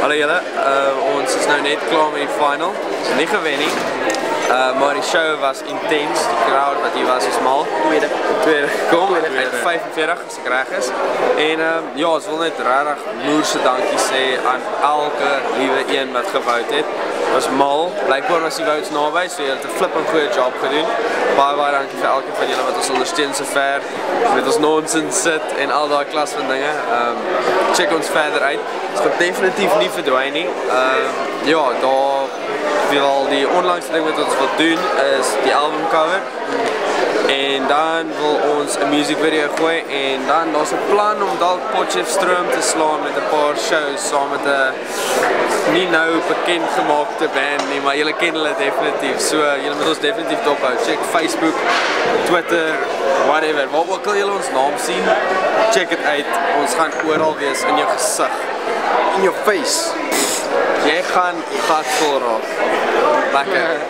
Hallo julle, ons is nou net klaar met die final. Ons het nie gewen nie, maar die show was intens. Die crowd wat hier was mal. Tweede gekom, uit 45 as ek reg is. En ja, ons wil net regtig moerse dankie sê aan elke liewe een wat gewout het. Was mal, blijkbaar was die votes naby, so julle het 'n flippend goeie job gedoen. Baie dankie vir elkeen van julle wat ons ondersteun sover, met ons nonsens sit en al daai klas van dinge. Check ons verder uit. Ons gaan definitief nie verdwyn nie. Ja, daar wil die onlangste ding wat ons wil doen is die albumcover. En dan wil ons 'n music video gooi en dan daar's 'n plan om dalk Potchefstroom te slaan met 'n paar shows saam met 'n nie nou bekend gemaakte band nie, maar julle ken hulle definitief. So julle moet ons definitief dophou. Check Facebook, Twitter, whatever. Waar ook al julle ons naam sien, check dit uit. Ons gaan oral wees in jou gesig, in jou face. Jy gaan gatvol raak. Lekker.